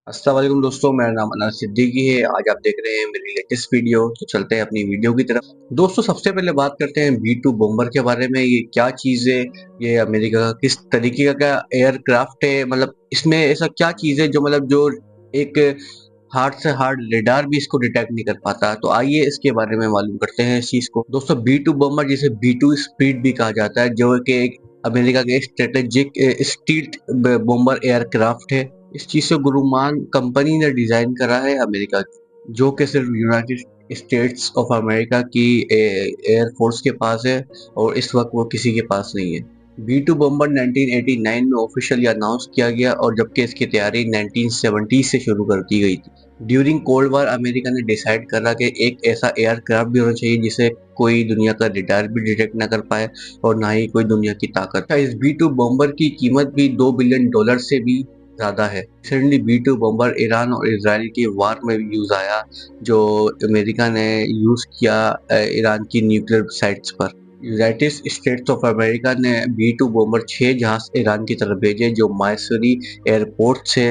अस्सलाम वालेकुम दोस्तों, मेरा नाम अनस सिद्दीकी है। आज आप देख रहे हैं मेरी लेटेस्ट वीडियो। तो चलते हैं अपनी वीडियो की तरफ। दोस्तों, सबसे पहले बात करते हैं B2 बॉम्बर के बारे में। ये क्या चीज़ है? ये अमेरिका का किस तरीके का एयरक्राफ्ट है? मतलब इसमें ऐसा क्या चीज़ है जो एक हार्ड से हार्ड रेडार भी इसको डिटेक्ट नहीं कर पाता। तो आइए इसके बारे में मालूम करते हैं इस चीज़ को। दोस्तों, B2 बॉम्बर जिसे B2 स्पीड भी कहा जाता है, जो कि एक अमेरिका के स्ट्रेटेजिक स्टील्थ बॉम्बर एयरक्राफ्ट है। इस चीज़ से गुरुमान कंपनी ने डिज़ाइन करा है अमेरिका की, जो कि सिर्फ यूनाइटेड स्टेट्स ऑफ अमेरिका की एयर फोर्स के पास है और इस वक्त वो किसी के पास नहीं है। B2 बॉम्बर 1989 में ऑफिशियली अनाउंस किया गया और जबकि इसकी तैयारी 1970 से शुरू कर दी गई थी। ड्यूरिंग कोल्ड वार अमेरिका ने डिसाइड करा कि एक ऐसा एयरक्राफ्ट भी होना चाहिए जिसे कोई दुनिया का रडार भी डिटेक्ट ना कर पाए और ना ही कोई दुनिया की ताकत। इस B2 बॉम्बर की कीमत भी $2 बिलियन से भी ज़्यादा है। रिसेंटली B2 बॉम्बर ईरान और इसराइल की वार में भी यूज़ आया, जो अमेरिका ने यूज़ किया ईरान की न्यूक्लियर साइट्स पर। यूनाइटेड स्टेट्स ऑफ अमेरिका ने B2 बॉम्बर 6 जहाज ईरान की तरफ भेजे, जो मायसरी एयरपोर्ट से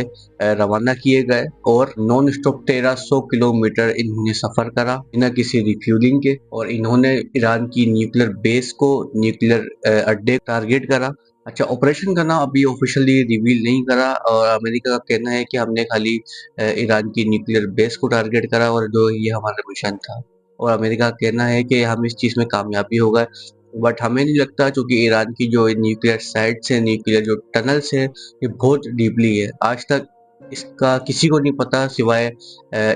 रवाना किए गए और नॉन स्टॉप 1300 किलोमीटर इन्होंने सफर करा बिना किसी रिफ्यूलिंग के। और इन्होंने ईरान की न्यूक्लियर बेस को, न्यूक्लियर अड्डे टारगेट करा। अच्छा, ऑपरेशन का नाम अभी ऑफिशियली रिवील नहीं करा और अमेरिका का कहना है कि हमने खाली ईरान की न्यूक्लियर बेस को टारगेट करा और जो ये हमारा मिशन था। और अमेरिका का कहना है कि हम इस चीज़ में कामयाबी हो गए। बट हमें नहीं लगता, क्योंकि ईरान की जो न्यूक्लियर साइट्स है, न्यूक्लियर जो टनल्स है, ये बहुत डीपली है। आज तक इसका किसी को नहीं पता सिवाय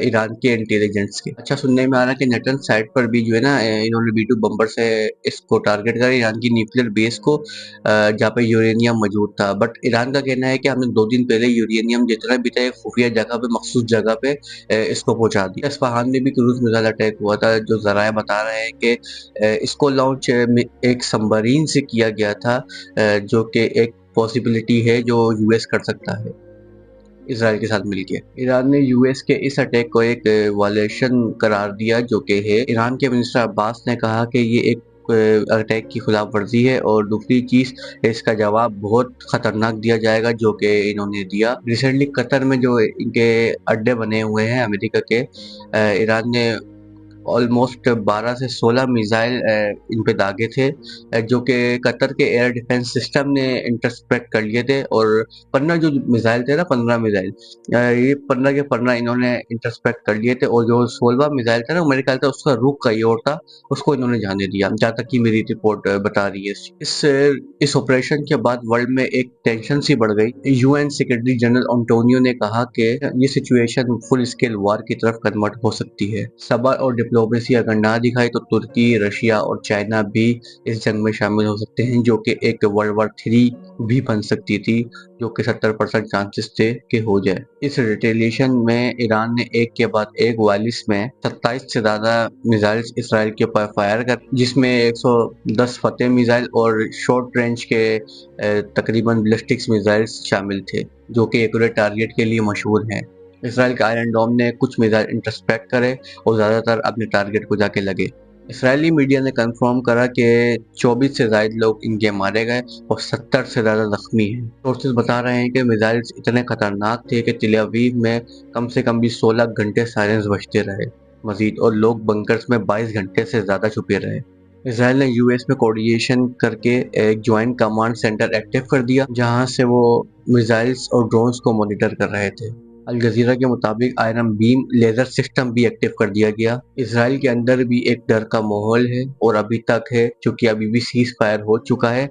ईरान के इंटेलिजेंस के। अच्छा, सुनने में आ रहा है कि नटन साइट पर भी जो है ना, इन्होंने B2 बम्बर से इसको टारगेट करा, ईरान की न्यूक्लियर बेस को, जहाँ पे यूरेनियम मौजूद था। बट ईरान का कहना है कि हमने 2 दिन पहले यूरेनियम जितना भी था एक खुफिया जगह पे, मखसूस जगह पे इसको पहुंचा दिया। इस्फहान में भी क्रूज मिसाइल अटैक हुआ था, जो जराए बता रहे हैं कि इसको लॉन्च एक सबमरीन से किया गया था, जो कि एक पॉसिबिलिटी है जो यूएस कर सकता है इसराइल के साथ मिलके। ईरान ने यूएस के इस अटैक को एक वायलेशन करार दिया, जो कि है, ईरान के मिनिस्टर अब्बास ने कहा कि ये एक अटैक की खिलाफ वर्जी है और दूसरी चीज, इसका जवाब बहुत खतरनाक दिया जाएगा, जो कि इन्होंने दिया। रिसेंटली कतर में जो इनके अड्डे बने हुए हैं अमेरिका के, ईरान ने ऑलमोस्ट 12 से 16 मिसाइल इन पे दागे थे, जो कि कतर के एयर डिफेंस सिस्टम ने इंटरसेप्ट कर लिए थे। और 15 जो मिसाइल थे ना, 15 मिसाइल, ये 15 के 15 इन्होंने इंटरसेप्ट कर लिए थे। और जो 16वां मिसाइल था ना, मेरे ख्याल से उसका रुख कहीं और था, उसको इन्होंने जाने दिया, जहाँ तक कि मेरी रिपोर्ट बता रही है। इस ऑपरेशन के बाद वर्ल्ड में एक टेंशन सी बढ़ गई। यूएन सेक्रेटरी जनरल एंटोनियो ने कहा कि ये सिचुएशन फुल स्केल वार की तरफ कन्वर्ट हो सकती है। सब्र और डिप्लोमेसी अगर ना दिखाई तो तुर्की, रशिया और चाइना भी इस जंग में शामिल हो सकते हैं, जो कि एक वर्ल्ड वार 3 भी बन सकती थी, जो कि 70% चांसेस थे कि हो जाए। इस रिटेलिएशन में ईरान ने एक के बाद एक 42 में 27 से ज्यादा मिसाइल इसराइल के ऊपर फायर कर, जिसमें 110 फतेह मिसाइल और शॉर्ट रेंज के तकरीबन बैलिस्टिक्स मिसाइल शामिल थे, जो कि एक्यूरेट टारगेट के लिए मशहूर हैं। इसराइल के आयरन डोम ने कुछ मिसाइल इंटरसेप्ट करे और ज़्यादातर अपने टारगेट को जाके लगे। इसराइली मीडिया ने कंफर्म करा कि 24 से ज़ायद लोग इनके मारे गए और 70 से ज़्यादा जख्मी हैं। सोर्सेज बता रहे हैं कि मिसाइल्स इतने खतरनाक थे कि तेल अवीव में कम से कम भी 16 घंटे साइलेंस बजते रहे मजीद, और लोग बंकर्स में 22 घंटे से ज़्यादा छुपे रहे। इसराइल ने यूएस में कोऑर्डिनेशन करके एक ज्वाइंट कमांड सेंटर एक्टिव कर दिया, जहां से वो मिसाइल्स और ड्रोन्स को मॉनिटर कर रहे थे। अल जजीरा के मुताबिक आयरन बीम लेजर सिस्टम भी एक्टिव कर दिया गया। इसराइल के अंदर भी एक डर का माहौल है और अभी तक है, क्योंकि अभी भी सीज फायर हो चुका है।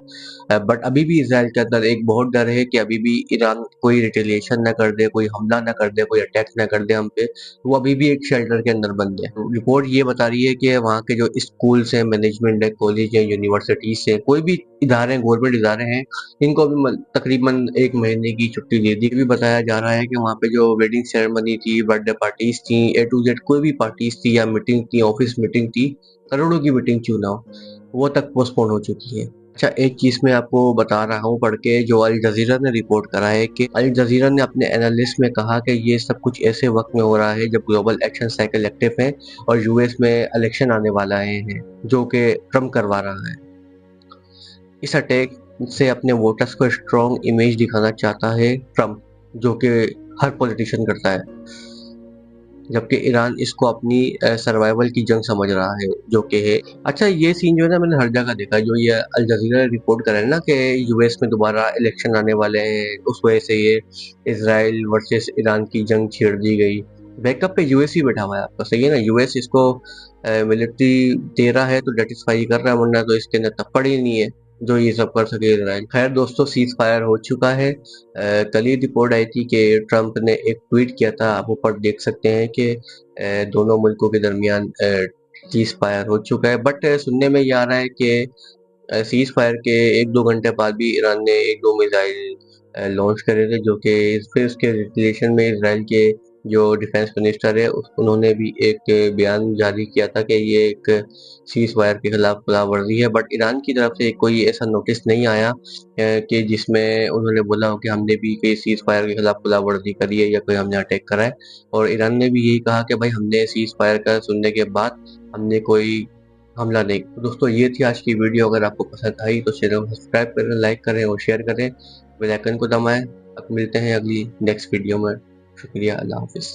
बट अभी भी इसराइल के अंदर एक बहुत डर है कि अभी भी ईरान कोई रिटेलिएशन ना कर दे, कोई हमला ना कर दे, कोई अटैक ना कर दे हम पे। वो अभी भी एक शेल्टर के अंदर बंद है। रिपोर्ट ये बता रही है कि वहाँ के जो स्कूल्स हैं, मैनेजमेंट है, कॉलेज है, यूनिवर्सिटीज है, कोई भी इदारे हैं, गवर्नमेंट इदारे हैं, इनको भी तकरीबन 1 महीने की छुट्टी दे दी। ये भी बताया जा रहा है कि वहाँ पे जो वेडिंग सेरेमनी थी, बर्थडे पार्टीज थी, ए टू जेड कोई भी पार्टीज थी या मीटिंग थी, ऑफिस मीटिंग थी, करोड़ों की मीटिंग क्यों ना हो, वो तक पोस्टपोन हो चुकी है। अच्छा, एक चीज मैं आपको बता रहा हूँ पढ़ के, जो अल जजीरा ने रिपोर्ट करा है कि अल जजीरा ने अपने एनालिस्ट में कहा कि ये सब कुछ ऐसे वक्त में हो रहा है जब ग्लोबल एक्शन साइकिल एक्टिव है और यूएस में इलेक्शन आने वाला है, जो कि ट्रम्प करवा रहा है। इस अटैक से अपने वोटर्स को स्ट्रॉन्ग इमेज दिखाना चाहता है ट्रम्प, जो कि हर पॉलिटिशियन करता है, जबकि ईरान इसको अपनी सर्वाइवल की जंग समझ रहा है, जो कि है अच्छा। ये सीन जो है ना, मैंने हर जगह देखा है, जो ये अल जज़ीरा रिपोर्ट कर रहे हैं ना कि यूएस में दोबारा इलेक्शन आने वाले हैं, उस वजह से ये इसराइल वर्सेस ईरान की जंग छेड़ दी गई। बैकअप पे यूएस ही बैठा हुआ है आपका, सही है ना। यूएस इसको मिलिट्री दे रहा है तो सेटिस्फाई कर रहा है, वरना तो इसके अंदर तब पड़ी नहीं है जो ये सब कर सके इसराइल। खैर दोस्तों, सीज फायर हो चुका है। कल ही रिपोर्ट आई थी कि ट्रंप ने एक ट्वीट किया था, आप ऊपर देख सकते हैं कि दोनों मुल्कों के दरमियान सीज फायर हो चुका है। बट सुनने में ये आ रहा है कि सीज फायर के 1-2 घंटे बाद भी ईरान ने 1-2 मिसाइल लॉन्च करे थे, जो कि फिर उसके रिलेशन में इसराइल के जो डिफेंस मिनिस्टर है उन्होंने भी एक बयान जारी किया था कि ये एक सीज फायर के खिलाफ खिलाफवर्जी है। बट ईरान की तरफ से कोई ऐसा नोटिस नहीं आया कि जिसमें उन्होंने बोला हो कि हमने भी कोई सीज फायर के खिलाफ खिलाफवर्जी करी है या कोई हमने अटैक करा है। और ईरान ने भी यही कहा कि भाई हमने सीज फायर का सुनने के बाद हमने कोई हमला नहीं। तो दोस्तों, ये थी आज की वीडियो। अगर आपको पसंद आई तो चैनल को सब्सक्राइब करें, लाइक करें और शेयर करें, बेल आइकन को दबाएं। अब मिलते हैं अगली नेक्स्ट वीडियो में। शुक्रिया, अल्लाह हाफिज़।